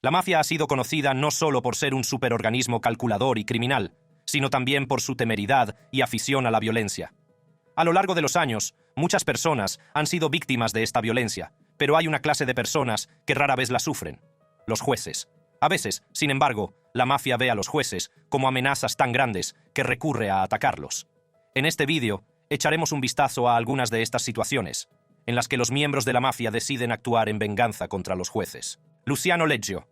La mafia ha sido conocida no solo por ser un superorganismo calculador y criminal, sino también por su temeridad y afición a la violencia. A lo largo de los años, muchas personas han sido víctimas de esta violencia, pero hay una clase de personas que rara vez la sufren: los jueces. A veces, sin embargo, la mafia ve a los jueces como amenazas tan grandes que recurre a atacarlos. En este vídeo, echaremos un vistazo a algunas de estas situaciones, en las que los miembros de la mafia deciden actuar en venganza contra los jueces. Luciano Leggio.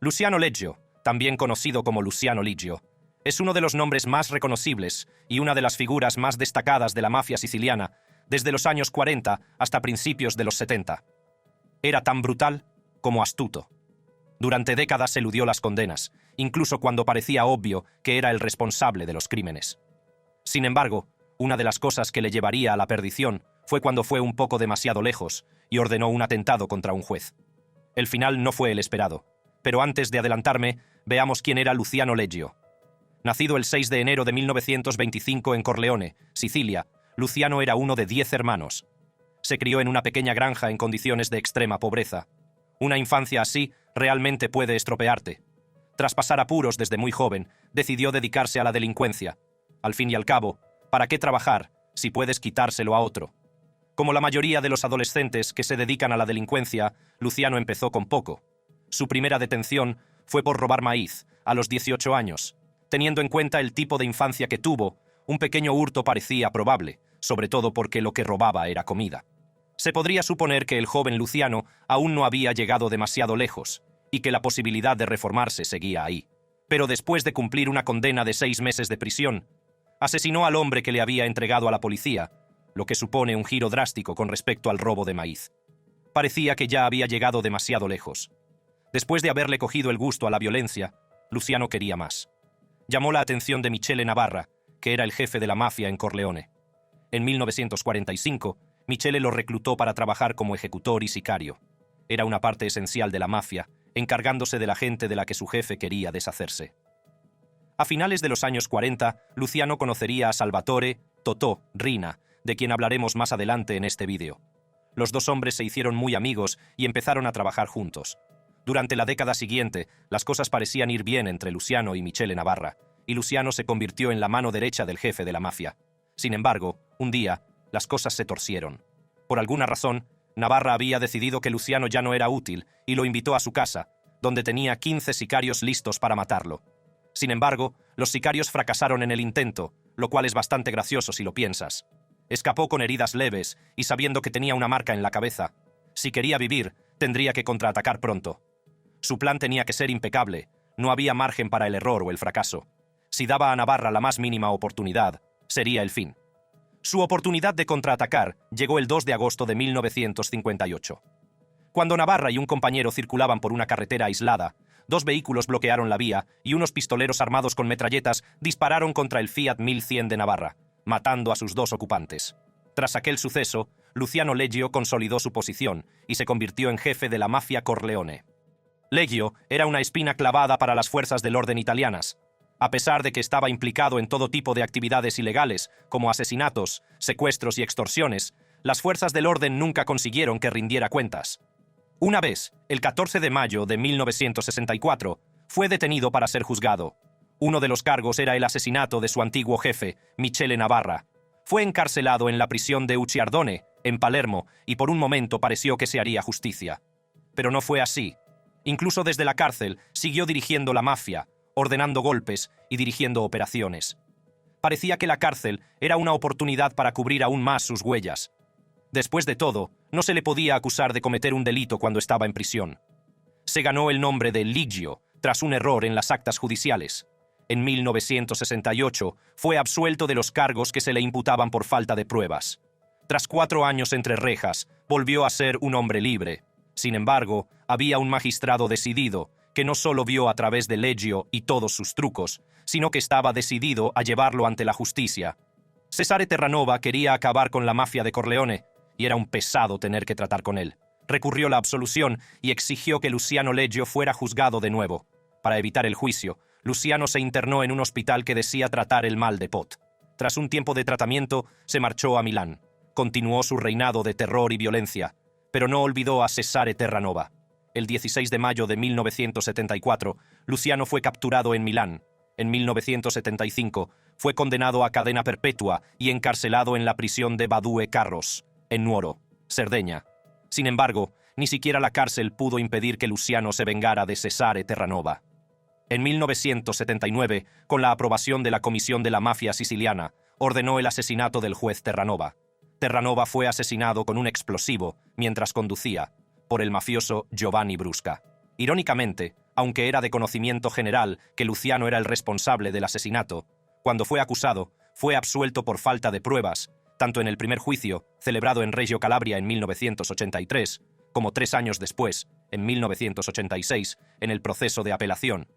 Luciano Leggio, también conocido como Luciano Liggio, es uno de los nombres más reconocibles y una de las figuras más destacadas de la mafia siciliana desde los años 40 hasta principios de los 70. Era tan brutal como astuto. Durante décadas eludió las condenas, incluso cuando parecía obvio que era el responsable de los crímenes. Sin embargo, una de las cosas que le llevaría a la perdición fue cuando fue un poco demasiado lejos y ordenó un atentado contra un juez. El final no fue el esperado, pero antes de adelantarme, veamos quién era Luciano Leggio. Nacido el 6 de enero de 1925 en Corleone, Sicilia, Luciano era uno de 10 hermanos. Se crió en una pequeña granja en condiciones de extrema pobreza. Una infancia así realmente puede estropearte. Tras pasar apuros desde muy joven, decidió dedicarse a la delincuencia. Al fin y al cabo, ¿para qué trabajar si puedes quitárselo a otro? Como la mayoría de los adolescentes que se dedican a la delincuencia, Luciano empezó con poco. Su primera detención fue por robar maíz, a los 18 años. Teniendo en cuenta el tipo de infancia que tuvo, un pequeño hurto parecía probable, sobre todo porque lo que robaba era comida. Se podría suponer que el joven Luciano aún no había llegado demasiado lejos y que la posibilidad de reformarse seguía ahí. Pero después de cumplir una condena de 6 meses de prisión, asesinó al hombre que le había entregado a la policía, lo que supone un giro drástico con respecto al robo de maíz. Parecía que ya había llegado demasiado lejos. Después de haberle cogido el gusto a la violencia, Luciano quería más. Llamó la atención de Michele Navarra, que era el jefe de la mafia en Corleone. En 1945, Michele lo reclutó para trabajar como ejecutor y sicario. Era una parte esencial de la mafia, encargándose de la gente de la que su jefe quería deshacerse. A finales de los años 40, Luciano conocería a Salvatore Totò Riina, de quien hablaremos más adelante en este vídeo. Los dos hombres se hicieron muy amigos y empezaron a trabajar juntos. Durante la década siguiente, las cosas parecían ir bien entre Luciano y Michele Navarra, y Luciano se convirtió en la mano derecha del jefe de la mafia. Sin embargo, un día, las cosas se torcieron. Por alguna razón, Navarra había decidido que Luciano ya no era útil y lo invitó a su casa, donde tenía 15 sicarios listos para matarlo. Sin embargo, los sicarios fracasaron en el intento, lo cual es bastante gracioso si lo piensas. Escapó con heridas leves y sabiendo que tenía una marca en la cabeza. Si quería vivir, tendría que contraatacar pronto. Su plan tenía que ser impecable, no había margen para el error o el fracaso. Si daba a Navarra la más mínima oportunidad, sería el fin. Su oportunidad de contraatacar llegó el 2 de agosto de 1958. Cuando Navarra y un compañero circulaban por una carretera aislada, 2 vehículos bloquearon la vía y unos pistoleros armados con metralletas dispararon contra el Fiat 1100 de Navarra, matando a sus 2 ocupantes. Tras aquel suceso, Luciano Leggio consolidó su posición y se convirtió en jefe de la mafia Corleone. Leggio era una espina clavada para las fuerzas del orden italianas. A pesar de que estaba implicado en todo tipo de actividades ilegales, como asesinatos, secuestros y extorsiones, las fuerzas del orden nunca consiguieron que rindiera cuentas. Una vez, el 14 de mayo de 1964, fue detenido para ser juzgado. Uno de los cargos era el asesinato de su antiguo jefe, Michele Navarra. Fue encarcelado en la prisión de Ucciardone, en Palermo, y por un momento pareció que se haría justicia. Pero no fue así. Incluso desde la cárcel, siguió dirigiendo la mafia, ordenando golpes y dirigiendo operaciones. Parecía que la cárcel era una oportunidad para cubrir aún más sus huellas. Después de todo, no se le podía acusar de cometer un delito cuando estaba en prisión. Se ganó el nombre de Liggio tras un error en las actas judiciales. En 1968 fue absuelto de los cargos que se le imputaban por falta de pruebas. Tras 4 años entre rejas, volvió a ser un hombre libre. Sin embargo, había un magistrado decidido que no solo vio a través de Leggio y todos sus trucos, sino que estaba decidido a llevarlo ante la justicia. Cesare Terranova quería acabar con la mafia de Corleone, y era un pesado tener que tratar con él. Recurrió la absolución y exigió que Luciano Leggio fuera juzgado de nuevo. Para evitar el juicio, Luciano se internó en un hospital que decía tratar el mal de Pot. Tras un tiempo de tratamiento, se marchó a Milán. Continuó su reinado de terror y violencia, pero no olvidó a Cesare Terranova. el 16 de mayo de 1974, Luciano fue capturado en Milán. En 1975, fue condenado a cadena perpetua y encarcelado en la prisión de Badue Carros, en Nuoro, Cerdeña. Sin embargo, ni siquiera la cárcel pudo impedir que Luciano se vengara de Cesare Terranova. En 1979, con la aprobación de la Comisión de la Mafia Siciliana, ordenó el asesinato del juez Terranova. Terranova fue asesinado con un explosivo mientras conducía, por el mafioso Giovanni Brusca. Irónicamente, aunque era de conocimiento general que Luciano era el responsable del asesinato, cuando fue acusado, fue absuelto por falta de pruebas, tanto en el primer juicio, celebrado en Reggio Calabria en 1983, como 3 años después, en 1986, en el proceso de apelación.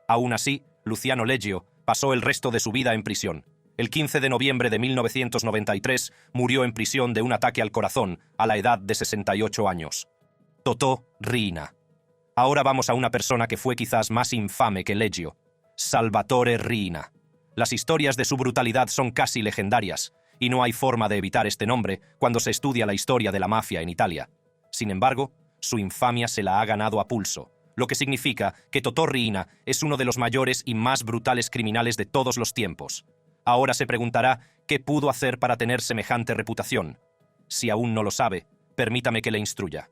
Aún así, Luciano Leggio pasó el resto de su vida en prisión. El 15 de noviembre de 1993 murió en prisión de un ataque al corazón a la edad de 68 años. Totò Riina. Ahora vamos a una persona que fue quizás más infame que Leggio, Salvatore Riina. Las historias de su brutalidad son casi legendarias, y no hay forma de evitar este nombre cuando se estudia la historia de la mafia en Italia. Sin embargo, su infamia se la ha ganado a pulso, lo que significa que Totò Riina es uno de los mayores y más brutales criminales de todos los tiempos. Ahora se preguntará qué pudo hacer para tener semejante reputación. Si aún no lo sabe, permítame que le instruya.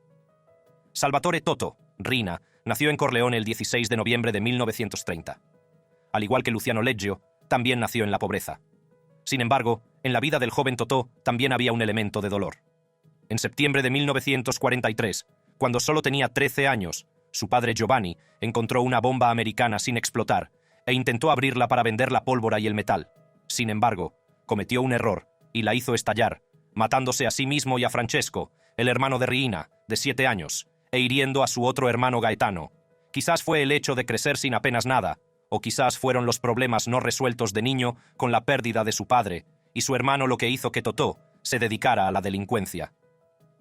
Salvatore Totò Riina nació en Corleone el 16 de noviembre de 1930. Al igual que Luciano Leggio, también nació en la pobreza. Sin embargo, en la vida del joven Totò también había un elemento de dolor. En septiembre de 1943, cuando solo tenía 13 años, su padre Giovanni encontró una bomba americana sin explotar e intentó abrirla para vender la pólvora y el metal. Sin embargo, cometió un error y la hizo estallar, matándose a sí mismo y a Francesco, el hermano de Riina, de 7 años, e hiriendo a su otro hermano Gaetano. Quizás fue el hecho de crecer sin apenas nada, o quizás fueron los problemas no resueltos de niño con la pérdida de su padre, y su hermano lo que hizo que Totò se dedicara a la delincuencia.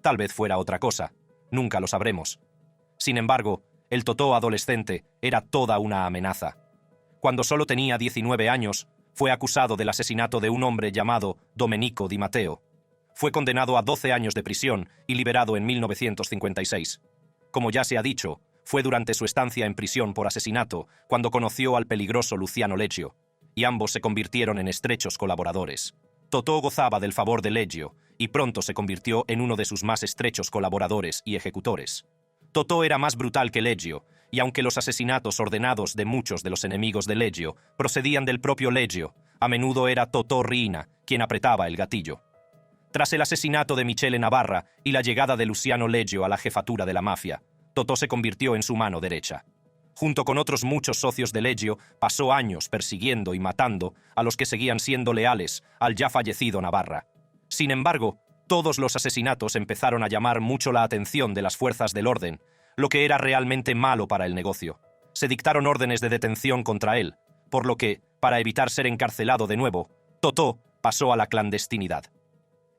Tal vez fuera otra cosa, nunca lo sabremos. Sin embargo, el Totò adolescente era toda una amenaza. Cuando solo tenía 19 años, fue acusado del asesinato de un hombre llamado Domenico Di Matteo. Fue condenado a 12 años de prisión y liberado en 1956. Como ya se ha dicho, fue durante su estancia en prisión por asesinato cuando conoció al peligroso Luciano Leggio, y ambos se convirtieron en estrechos colaboradores. Totò gozaba del favor de Leggio y pronto se convirtió en uno de sus más estrechos colaboradores y ejecutores. Totò era más brutal que Leggio, y aunque los asesinatos ordenados de muchos de los enemigos de Leggio procedían del propio Leggio, a menudo era Totò Riina quien apretaba el gatillo. Tras el asesinato de Michele Navarra y la llegada de Luciano Leggio a la jefatura de la mafia, Totò se convirtió en su mano derecha. Junto con otros muchos socios de Leggio, pasó años persiguiendo y matando a los que seguían siendo leales al ya fallecido Navarra. Sin embargo, todos los asesinatos empezaron a llamar mucho la atención de las fuerzas del orden, lo que era realmente malo para el negocio. Se dictaron órdenes de detención contra él, por lo que, para evitar ser encarcelado de nuevo, Totò pasó a la clandestinidad.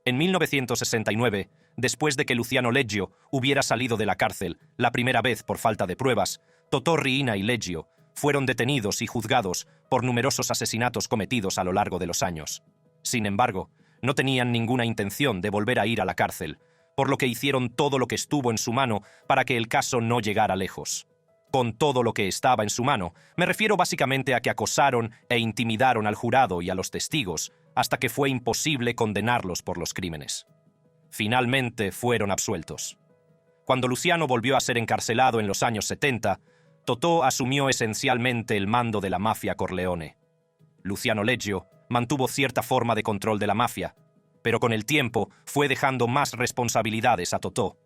En 1969, después de que Luciano Leggio hubiera salido de la cárcel, la primera vez por falta de pruebas, Totò Riina y Leggio fueron detenidos y juzgados por numerosos asesinatos cometidos a lo largo de los años. Sin embargo, no tenían ninguna intención de volver a ir a la cárcel, por lo que hicieron todo lo que estuvo en su mano para que el caso no llegara lejos. Con todo lo que estaba en su mano, me refiero básicamente a que acosaron e intimidaron al jurado y a los testigos, hasta que fue imposible condenarlos por los crímenes. Finalmente fueron absueltos. Cuando Luciano volvió a ser encarcelado en los años 70, Totò asumió esencialmente el mando de la mafia Corleone. Luciano Leggio mantuvo cierta forma de control de la mafia, pero con el tiempo fue dejando más responsabilidades a Totò.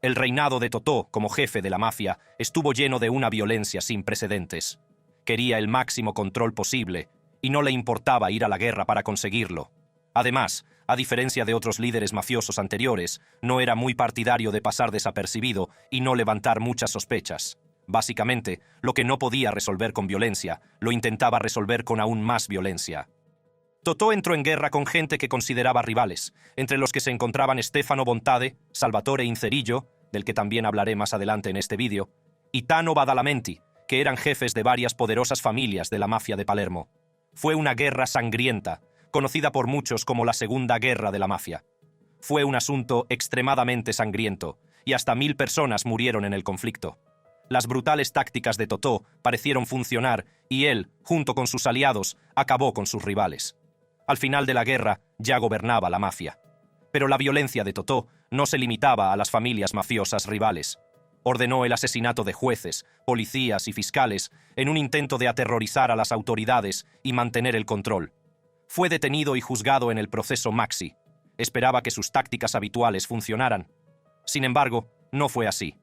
El reinado de Totò como jefe de la mafia estuvo lleno de una violencia sin precedentes. Quería el máximo control posible y no le importaba ir a la guerra para conseguirlo. Además, a diferencia de otros líderes mafiosos anteriores, no era muy partidario de pasar desapercibido y no levantar muchas sospechas. Básicamente, lo que no podía resolver con violencia, lo intentaba resolver con aún más violencia. Totò entró en guerra con gente que consideraba rivales, entre los que se encontraban Stefano Bontade, Salvatore Inzerillo, del que también hablaré más adelante en este vídeo, y Tano Badalamenti, que eran jefes de varias poderosas familias de la mafia de Palermo. Fue una guerra sangrienta, conocida por muchos como la Segunda Guerra de la Mafia. Fue un asunto extremadamente sangriento, y hasta 1000 personas murieron en el conflicto. Las brutales tácticas de Totò parecieron funcionar y él, junto con sus aliados, acabó con sus rivales. Al final de la guerra, ya gobernaba la mafia. Pero la violencia de Totò no se limitaba a las familias mafiosas rivales. Ordenó el asesinato de jueces, policías y fiscales en un intento de aterrorizar a las autoridades y mantener el control. Fue detenido y juzgado en el proceso Maxi. Esperaba que sus tácticas habituales funcionaran. Sin embargo, no fue así.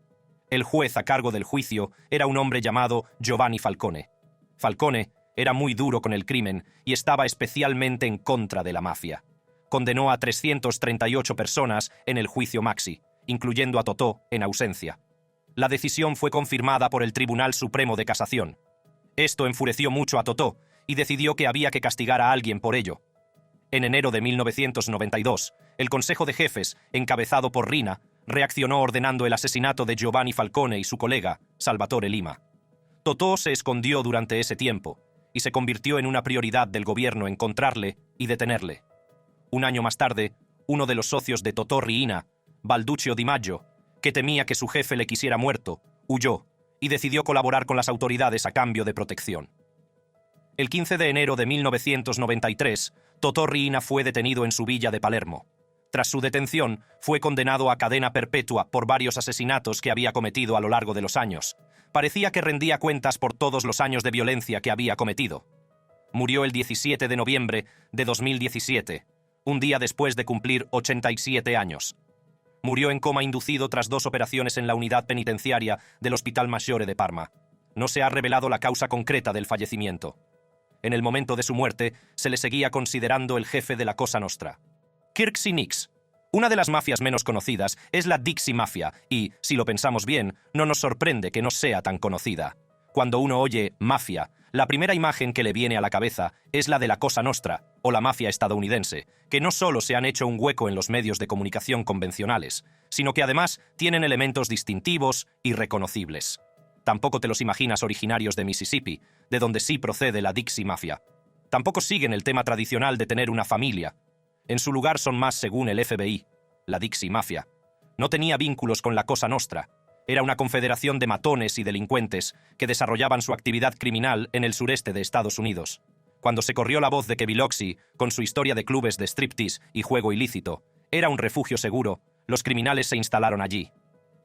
El juez a cargo del juicio era un hombre llamado Giovanni Falcone. Falcone era muy duro con el crimen y estaba especialmente en contra de la mafia. Condenó a 338 personas en el juicio Maxi, incluyendo a Totò en ausencia. La decisión fue confirmada por el Tribunal Supremo de Casación. Esto enfureció mucho a Totò y decidió que había que castigar a alguien por ello. En enero de 1992, el Consejo de Jefes, encabezado por Riina, reaccionó ordenando el asesinato de Giovanni Falcone y su colega, Salvatore Lima. Totò se escondió durante ese tiempo y se convirtió en una prioridad del gobierno encontrarle y detenerle. Un año más tarde, uno de los socios de Totò Riina, Balduccio Di Maggio, que temía que su jefe le quisiera muerto, huyó y decidió colaborar con las autoridades a cambio de protección. El 15 de enero de 1993, Totò Riina fue detenido en su villa de Palermo. Tras su detención, fue condenado a cadena perpetua por varios asesinatos que había cometido a lo largo de los años. Parecía que rendía cuentas por todos los años de violencia que había cometido. Murió el 17 de noviembre de 2017, un día después de cumplir 87 años. Murió en coma inducido tras 2 operaciones en la unidad penitenciaria del Hospital Maggiore de Parma. No se ha revelado la causa concreta del fallecimiento. En el momento de su muerte, se le seguía considerando el jefe de la Cosa Nostra. Kirksey Nicks. Una de las mafias menos conocidas es la Dixie Mafia y, si lo pensamos bien, no nos sorprende que no sea tan conocida. Cuando uno oye mafia, la primera imagen que le viene a la cabeza es la de la Cosa Nostra, o la mafia estadounidense, que no solo se han hecho un hueco en los medios de comunicación convencionales, sino que además tienen elementos distintivos y reconocibles. Tampoco te los imaginas originarios de Mississippi, de donde sí procede la Dixie Mafia. Tampoco siguen el tema tradicional de tener una familia. En su lugar son más según el FBI, la Dixie Mafia. No tenía vínculos con la Cosa Nostra. Era una confederación de matones y delincuentes que desarrollaban su actividad criminal en el sureste de Estados Unidos. Cuando se corrió la voz de que Biloxi, con su historia de clubes de striptease y juego ilícito, era un refugio seguro, los criminales se instalaron allí.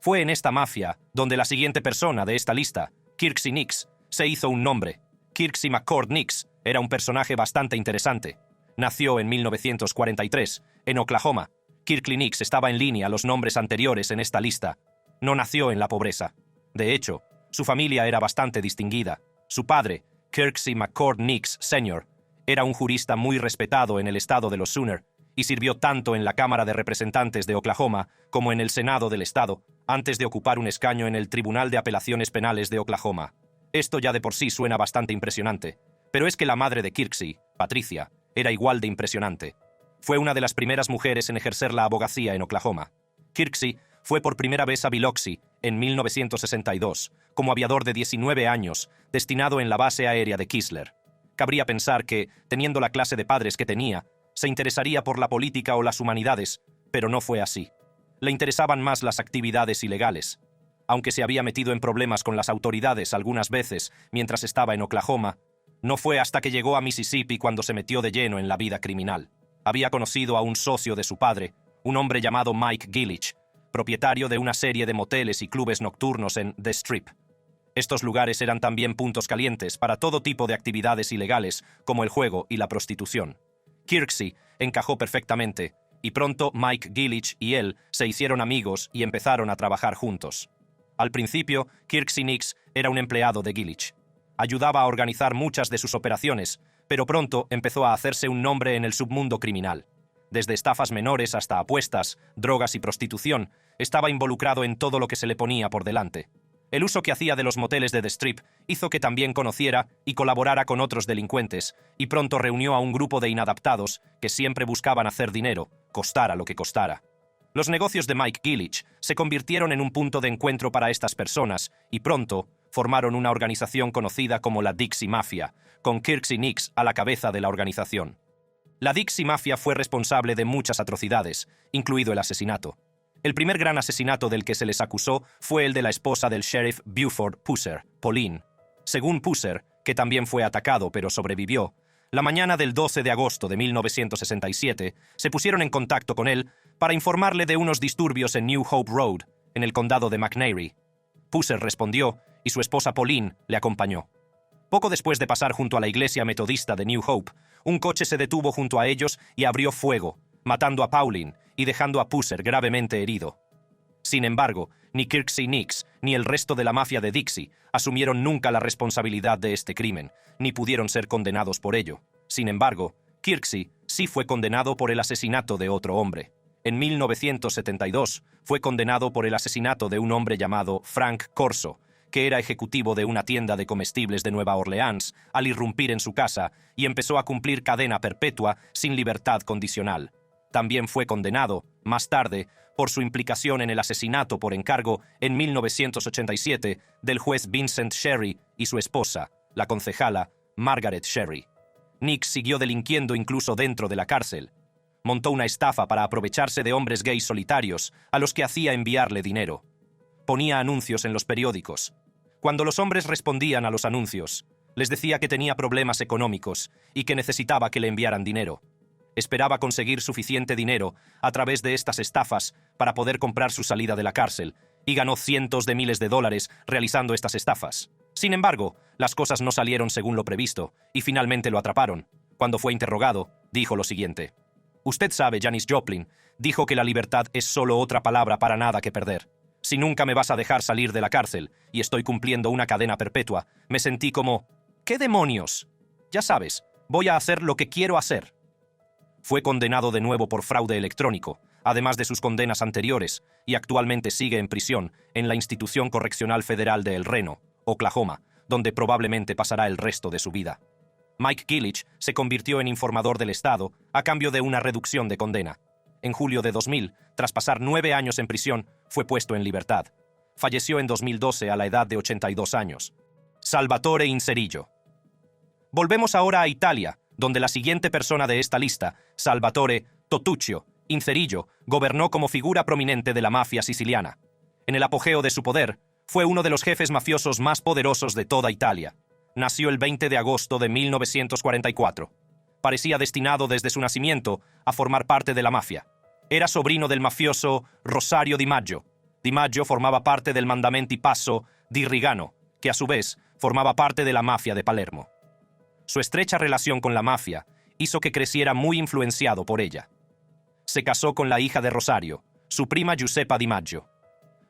Fue en esta mafia donde la siguiente persona de esta lista, Kirksey Nicks, se hizo un nombre. Kirksey McCord Nicks era un personaje bastante interesante. Nació en 1943, en Oklahoma. Kirksey Nicks estaba en línea a los nombres anteriores en esta lista. No nació en la pobreza. De hecho, su familia era bastante distinguida. Su padre, Kirksey McCord Nicks Sr., era un jurista muy respetado en el estado de los Sooner y sirvió tanto en la Cámara de Representantes de Oklahoma como en el Senado del estado, antes de ocupar un escaño en el Tribunal de Apelaciones Penales de Oklahoma. Esto ya de por sí suena bastante impresionante, pero es que la madre de Kirksey, Patricia, era igual de impresionante. Fue una de las primeras mujeres en ejercer la abogacía en Oklahoma. Kirksey fue por primera vez a Biloxi en 1962, como aviador de 19 años, destinado en la base aérea de Keesler. Cabría pensar que, teniendo la clase de padres que tenía, se interesaría por la política o las humanidades, pero no fue así. Le interesaban más las actividades ilegales. Aunque se había metido en problemas con las autoridades algunas veces mientras estaba en Oklahoma, no fue hasta que llegó a Mississippi cuando se metió de lleno en la vida criminal. Había conocido a un socio de su padre, un hombre llamado Mike Gillich, propietario de una serie de moteles y clubes nocturnos en The Strip. Estos lugares eran también puntos calientes para todo tipo de actividades ilegales, como el juego y la prostitución. Kirksey encajó perfectamente, y pronto Mike Gillich y él se hicieron amigos y empezaron a trabajar juntos. Al principio, Kirksey Nicks era un empleado de Gillich. Ayudaba a organizar muchas de sus operaciones, pero pronto empezó a hacerse un nombre en el submundo criminal. Desde estafas menores hasta apuestas, drogas y prostitución, estaba involucrado en todo lo que se le ponía por delante. El uso que hacía de los moteles de The Strip hizo que también conociera y colaborara con otros delincuentes, y pronto reunió a un grupo de inadaptados que siempre buscaban hacer dinero, costara lo que costara. Los negocios de Mike Gillich se convirtieron en un punto de encuentro para estas personas, y pronto formaron una organización conocida como la Dixie Mafia, con Kirksey Nicks a la cabeza de la organización. La Dixie Mafia fue responsable de muchas atrocidades, incluido el asesinato. El primer gran asesinato del que se les acusó fue el de la esposa del sheriff Beaufort Pusser, Pauline. Según Pusser, que también fue atacado pero sobrevivió, la mañana del 12 de agosto de 1967 se pusieron en contacto con él para informarle de unos disturbios en New Hope Road, en el condado de McNairy. Pusser respondió y su esposa Pauline le acompañó. Poco después de pasar junto a la iglesia metodista de New Hope, un coche se detuvo junto a ellos y abrió fuego, matando a Pauline y dejando a Pusser gravemente herido. Sin embargo, ni Kirksey Nix ni el resto de la mafia de Dixie asumieron nunca la responsabilidad de este crimen, ni pudieron ser condenados por ello. Sin embargo, Kirksey sí fue condenado por el asesinato de otro hombre. En 1972 fue condenado por el asesinato de un hombre llamado Frank Corso, que era ejecutivo de una tienda de comestibles de Nueva Orleans, al irrumpir en su casa y empezó a cumplir cadena perpetua sin libertad condicional. También fue condenado, más tarde, por su implicación en el asesinato por encargo en 1987 del juez Vincent Sherry y su esposa, la concejala Margaret Sherry. Nix siguió delinquiendo incluso dentro de la cárcel. Montó una estafa para aprovecharse de hombres gays solitarios a los que hacía enviarle dinero. Ponía anuncios en los periódicos. Cuando los hombres respondían a los anuncios, les decía que tenía problemas económicos y que necesitaba que le enviaran dinero. Esperaba conseguir suficiente dinero a través de estas estafas para poder comprar su salida de la cárcel, y ganó cientos de miles de dólares realizando estas estafas. Sin embargo, las cosas no salieron según lo previsto, y finalmente lo atraparon. Cuando fue interrogado, dijo lo siguiente: «Usted sabe, Janis Joplin, dijo que la libertad es solo otra palabra para nada que perder. Si nunca me vas a dejar salir de la cárcel y estoy cumpliendo una cadena perpetua, me sentí como, ¿qué demonios? Ya sabes, voy a hacer lo que quiero hacer». Fue condenado de nuevo por fraude electrónico, además de sus condenas anteriores, y actualmente sigue en prisión en la Institución Correccional Federal de El Reno, Oklahoma, donde probablemente pasará el resto de su vida. Mike Gillich se convirtió en informador del Estado a cambio de una reducción de condena. En julio de 2000, tras pasar 9 años en prisión, fue puesto en libertad. Falleció en 2012 a la edad de 82 años. Salvatore Inzerillo. Volvemos ahora a Italia, donde la siguiente persona de esta lista, Salvatore Totuccio Inzerillo, gobernó como figura prominente de la mafia siciliana. En el apogeo de su poder, fue uno de los jefes mafiosos más poderosos de toda Italia. Nació el 20 de agosto de 1944. Parecía destinado desde su nacimiento a formar parte de la mafia. Era sobrino del mafioso Rosario Di Maggio. Di Maggio formaba parte del Mandamenti Passo di Rigano, que a su vez formaba parte de la mafia de Palermo. Su estrecha relación con la mafia hizo que creciera muy influenciado por ella. Se casó con la hija de Rosario, su prima Giuseppa Di Maggio.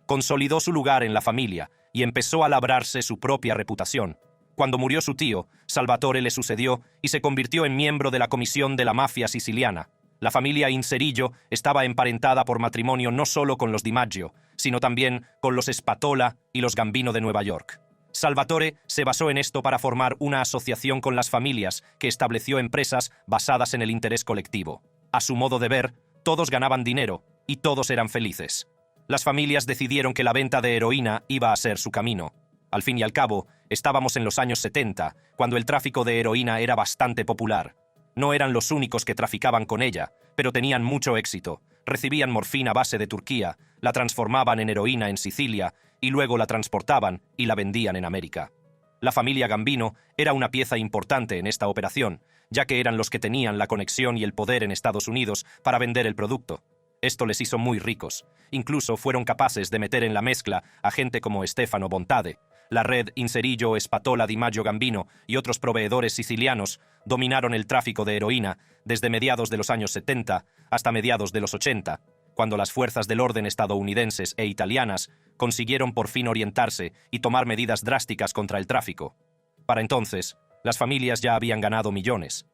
Consolidó su lugar en la familia y empezó a labrarse su propia reputación. Cuando murió su tío, Salvatore le sucedió y se convirtió en miembro de la comisión de la mafia siciliana. La familia Inzerillo estaba emparentada por matrimonio no solo con los Di Maggio, sino también con los Spatola y los Gambino de Nueva York. Salvatore se basó en esto para formar una asociación con las familias que estableció empresas basadas en el interés colectivo. A su modo de ver, todos ganaban dinero y todos eran felices. Las familias decidieron que la venta de heroína iba a ser su camino. Al fin y al cabo, estábamos en los años 70, cuando el tráfico de heroína era bastante popular. No eran los únicos que traficaban con ella, pero tenían mucho éxito. Recibían morfina a base de Turquía, la transformaban en heroína en Sicilia y luego la transportaban y la vendían en América. La familia Gambino era una pieza importante en esta operación, ya que eran los que tenían la conexión y el poder en Estados Unidos para vender el producto. Esto les hizo muy ricos. Incluso fueron capaces de meter en la mezcla a gente como Stefano Bontade. La red Inzerillo, Spatola, Di Maggio, Gambino y otros proveedores sicilianos dominaron el tráfico de heroína desde mediados de los años 70 hasta mediados de los 80, cuando las fuerzas del orden estadounidenses e italianas consiguieron por fin orientarse y tomar medidas drásticas contra el tráfico. Para entonces, las familias ya habían ganado millones.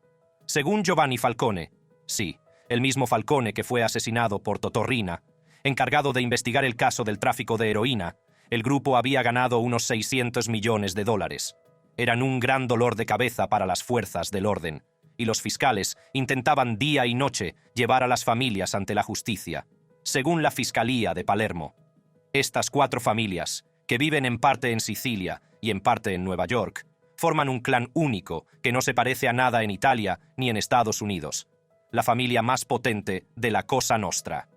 Según Giovanni Falcone, sí, el mismo Falcone que fue asesinado por Totò Riina, encargado de investigar el caso del tráfico de heroína, el grupo había ganado unos 600 millones de dólares. Eran un gran dolor de cabeza para las fuerzas del orden, y los fiscales intentaban día y noche llevar a las familias ante la justicia. Según la Fiscalía de Palermo, estas 4 familias, que viven en parte en Sicilia y en parte en Nueva York, forman un clan único que no se parece a nada en Italia ni en Estados Unidos. La familia más potente de la Cosa Nostra.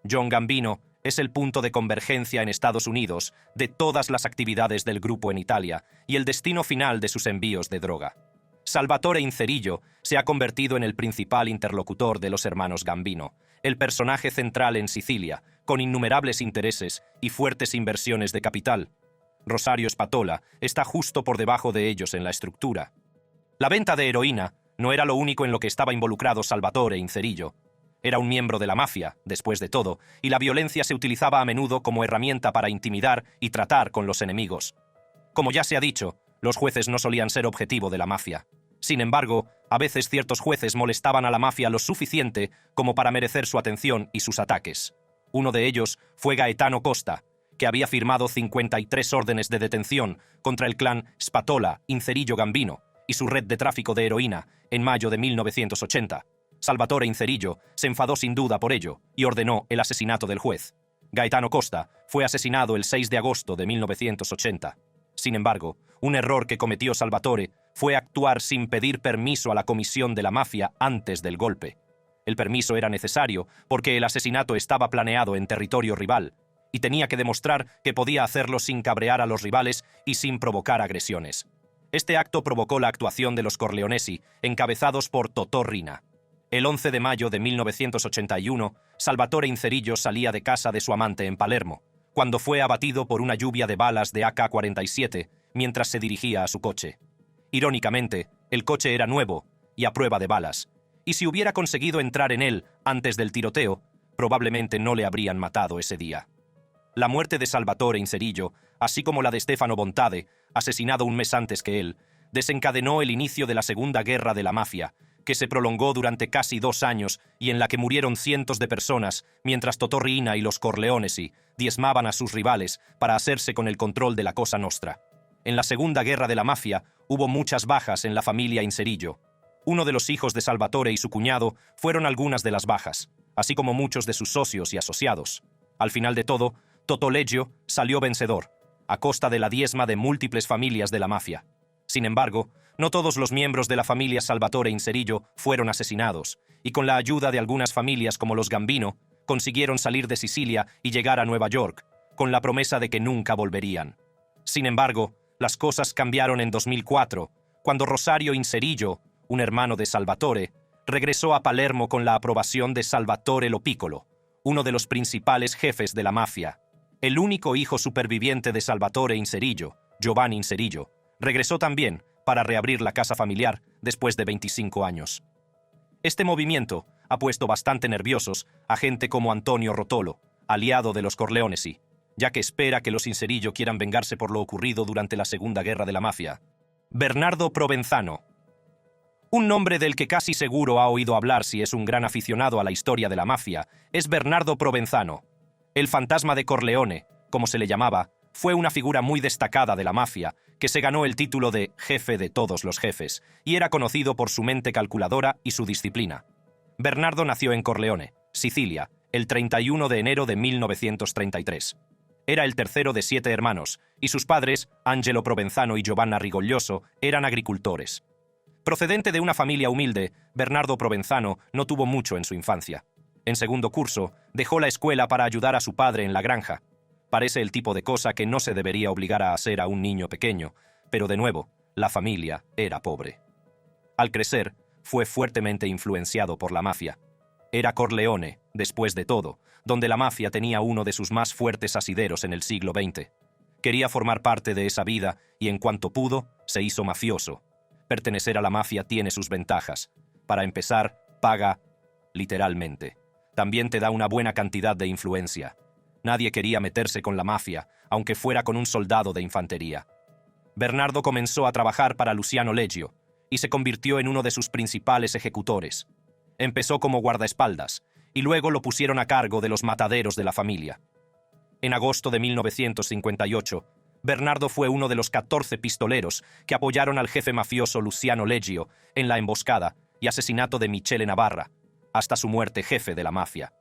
John Gambino Es el punto de convergencia en Estados Unidos de todas las actividades del grupo en Italia y el destino final de sus envíos de droga. Salvatore Inzerillo se ha convertido en el principal interlocutor de los hermanos Gambino, el personaje central en Sicilia, con innumerables intereses y fuertes inversiones de capital. Rosario Spatola está justo por debajo de ellos en la estructura. La venta de heroína no era lo único en lo que estaba involucrado Salvatore Inzerillo. Era un miembro de la mafia, después de todo, y la violencia se utilizaba a menudo como herramienta para intimidar y tratar con los enemigos. Como ya se ha dicho, los jueces no solían ser objetivo de la mafia. Sin embargo, a veces ciertos jueces molestaban a la mafia lo suficiente como para merecer su atención y sus ataques. Uno de ellos fue Gaetano Costa, que había firmado 53 órdenes de detención contra el clan Spatola Inzerillo Gambino y su red de tráfico de heroína en mayo de 1980. Salvatore Inzerillo se enfadó sin duda por ello y ordenó el asesinato del juez. Gaetano Costa fue asesinado el 6 de agosto de 1980. Sin embargo, un error que cometió Salvatore fue actuar sin pedir permiso a la comisión de la mafia antes del golpe. El permiso era necesario porque el asesinato estaba planeado en territorio rival y tenía que demostrar que podía hacerlo sin cabrear a los rivales y sin provocar agresiones. Este acto provocó la actuación de los Corleonesi, encabezados por Totò Riina. El 11 de mayo de 1981, Salvatore Inzerillo salía de casa de su amante en Palermo, cuando fue abatido por una lluvia de balas de AK-47 mientras se dirigía a su coche. Irónicamente, el coche era nuevo y a prueba de balas, y si hubiera conseguido entrar en él antes del tiroteo, probablemente no le habrían matado ese día. La muerte de Salvatore Inzerillo, así como la de Stefano Bontade, asesinado un mes antes que él, desencadenó el inicio de la Segunda Guerra de la Mafia, que se prolongó durante casi 2 años y en la que murieron cientos de personas, mientras Totò Riina y los Corleonesi diezmaban a sus rivales para hacerse con el control de la Cosa Nostra. En la Segunda Guerra de la Mafia hubo muchas bajas en la familia Inzerillo. Uno de los hijos de Salvatore y su cuñado fueron algunas de las bajas, así como muchos de sus socios y asociados. Al final de todo, Totò Leggio salió vencedor, a costa de la diezma de múltiples familias de la mafia. Sin embargo, no todos los miembros de la familia Salvatore Inzerillo fueron asesinados, y con la ayuda de algunas familias como los Gambino, consiguieron salir de Sicilia y llegar a Nueva York, con la promesa de que nunca volverían. Sin embargo, las cosas cambiaron en 2004, cuando Rosario Inzerillo, un hermano de Salvatore, regresó a Palermo con la aprobación de Salvatore Lo Piccolo, uno de los principales jefes de la mafia. El único hijo superviviente de Salvatore Inzerillo, Giovanni Inzerillo, regresó también para reabrir la casa familiar después de 25 años. Este movimiento ha puesto bastante nerviosos a gente como Antonio Rotolo, aliado de los Corleonesi, ya que espera que los Inzerillo quieran vengarse por lo ocurrido durante la Segunda Guerra de la Mafia. Bernardo Provenzano. Un nombre del que casi seguro ha oído hablar si es un gran aficionado a la historia de la mafia es Bernardo Provenzano. El fantasma de Corleone, como se le llamaba, fue una figura muy destacada de la mafia, que se ganó el título de jefe de todos los jefes, y era conocido por su mente calculadora y su disciplina. Bernardo nació en Corleone, Sicilia, el 31 de enero de 1933. Era el tercero de 7 hermanos, y sus padres, Angelo Provenzano y Giovanna Rigoglioso, eran agricultores. Procedente de una familia humilde, Bernardo Provenzano no tuvo mucho en su infancia. En segundo curso, dejó la escuela para ayudar a su padre en la granja. Parece el tipo de cosa que no se debería obligar a hacer a un niño pequeño, pero de nuevo, la familia era pobre. Al crecer, fue fuertemente influenciado por la mafia. Era Corleone, después de todo, donde la mafia tenía uno de sus más fuertes asideros en el siglo XX. Quería formar parte de esa vida y en cuanto pudo, se hizo mafioso. Pertenecer a la mafia tiene sus ventajas. Para empezar, paga literalmente. También te da una buena cantidad de influencia. Nadie quería meterse con la mafia, aunque fuera con un soldado de infantería. Bernardo comenzó a trabajar para Luciano Leggio y se convirtió en uno de sus principales ejecutores. Empezó como guardaespaldas y luego lo pusieron a cargo de los mataderos de la familia. En agosto de 1958, Bernardo fue uno de los 14 pistoleros que apoyaron al jefe mafioso Luciano Leggio en la emboscada y asesinato de Michele Navarra, hasta su muerte jefe de la mafia.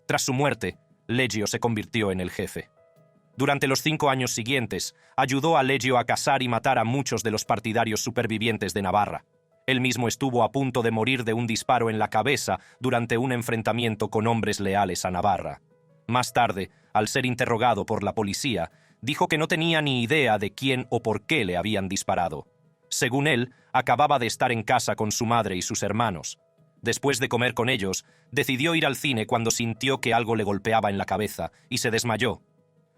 Tras su muerte, Leggio se convirtió en el jefe. Durante los 5 años siguientes, ayudó a Leggio a cazar y matar a muchos de los partidarios supervivientes de Navarra. Él mismo estuvo a punto de morir de un disparo en la cabeza durante un enfrentamiento con hombres leales a Navarra. Más tarde, al ser interrogado por la policía, dijo que no tenía ni idea de quién o por qué le habían disparado. Según él, acababa de estar en casa con su madre y sus hermanos. Después de comer con ellos, decidió ir al cine cuando sintió que algo le golpeaba en la cabeza y se desmayó.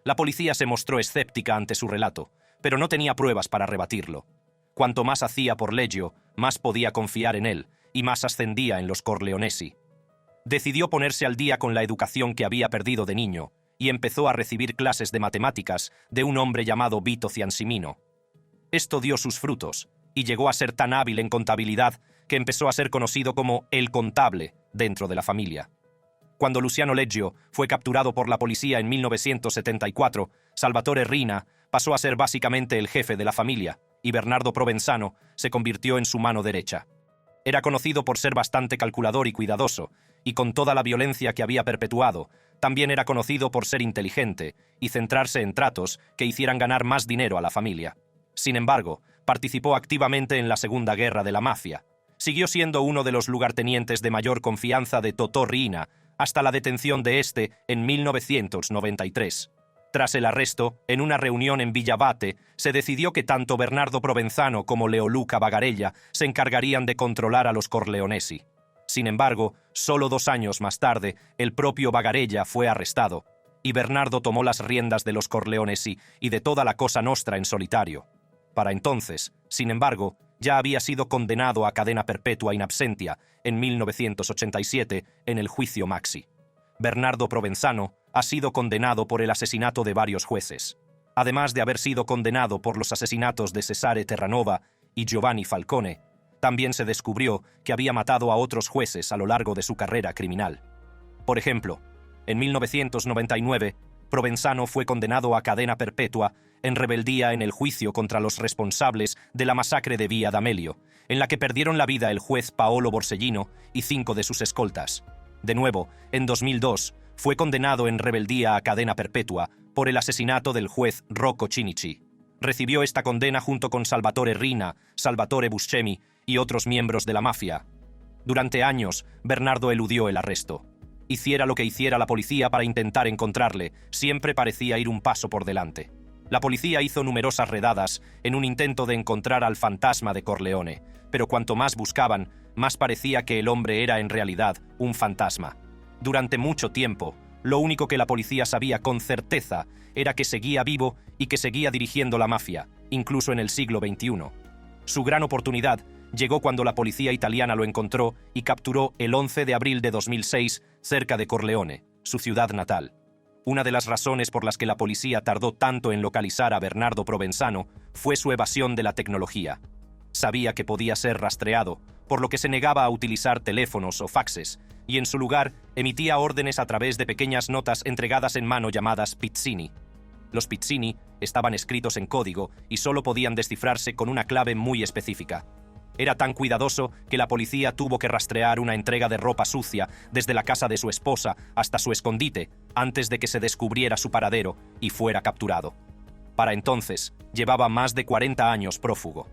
La policía se mostró escéptica ante su relato, pero no tenía pruebas para rebatirlo. Cuanto más hacía por Leggio, más podía confiar en él y más ascendía en los Corleonesi. Decidió ponerse al día con la educación que había perdido de niño y empezó a recibir clases de matemáticas de un hombre llamado Vito Ciancimino. Esto dio sus frutos y llegó a ser tan hábil en contabilidad que empezó a ser conocido como el contable dentro de la familia. Cuando Luciano Leggio fue capturado por la policía en 1974, Salvatore Riina pasó a ser básicamente el jefe de la familia y Bernardo Provenzano se convirtió en su mano derecha. Era conocido por ser bastante calculador y cuidadoso, y con toda la violencia que había perpetuado, también era conocido por ser inteligente y centrarse en tratos que hicieran ganar más dinero a la familia. Sin embargo, participó activamente en la Segunda Guerra de la Mafia. Siguió siendo uno de los lugartenientes de mayor confianza de Totò Riina hasta la detención de este en 1993. Tras el arresto, en una reunión en Villabate, se decidió que tanto Bernardo Provenzano como Leoluca Bagarella se encargarían de controlar a los Corleonesi. Sin embargo, solo 2 años más tarde, el propio Bagarella fue arrestado, y Bernardo tomó las riendas de los Corleonesi y de toda la Cosa Nostra en solitario. Para entonces, sin embargo, ya había sido condenado a cadena perpetua in absentia en 1987 en el juicio Maxi. Bernardo Provenzano ha sido condenado por el asesinato de varios jueces, además de haber sido condenado por los asesinatos de Cesare Terranova y Giovanni Falcone. También se descubrió que había matado a otros jueces a lo largo de su carrera criminal. Por ejemplo, en 1999, Provenzano fue condenado a cadena perpetua en rebeldía en el juicio contra los responsables de la masacre de Via D'Amelio, en la que perdieron la vida el juez Paolo Borsellino y 5 de sus escoltas. De nuevo, en 2002, fue condenado en rebeldía a cadena perpetua por el asesinato del juez Rocco Cinici. Recibió esta condena junto con Salvatore Riina, Salvatore Buscemi y otros miembros de la mafia. Durante años, Bernardo eludió el arresto. Hiciera lo que hiciera la policía para intentar encontrarle, siempre parecía ir un paso por delante. La policía hizo numerosas redadas en un intento de encontrar al fantasma de Corleone, pero cuanto más buscaban, más parecía que el hombre era en realidad un fantasma. Durante mucho tiempo, lo único que la policía sabía con certeza era que seguía vivo y que seguía dirigiendo la mafia, incluso en el siglo XXI. Su gran oportunidad llegó cuando la policía italiana lo encontró y capturó el 11 de abril de 2006 cerca de Corleone, su ciudad natal. Una de las razones por las que la policía tardó tanto en localizar a Bernardo Provenzano fue su evasión de la tecnología. Sabía que podía ser rastreado, por lo que se negaba a utilizar teléfonos o faxes, y en su lugar emitía órdenes a través de pequeñas notas entregadas en mano llamadas pizzini. Los pizzini estaban escritos en código y solo podían descifrarse con una clave muy específica. Era tan cuidadoso que la policía tuvo que rastrear una entrega de ropa sucia desde la casa de su esposa hasta su escondite antes de que se descubriera su paradero y fuera capturado. Para entonces, llevaba más de 40 años prófugo.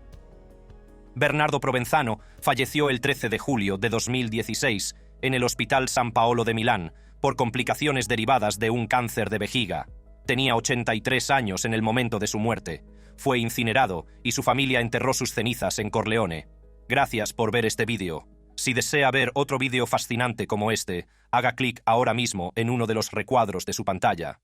Bernardo Provenzano falleció el 13 de julio de 2016 en el Hospital San Paolo de Milán por complicaciones derivadas de un cáncer de vejiga. Tenía 83 años en el momento de su muerte. Fue incinerado y su familia enterró sus cenizas en Corleone. Gracias por ver este vídeo. Si desea ver otro vídeo fascinante como este, haga clic ahora mismo en uno de los recuadros de su pantalla.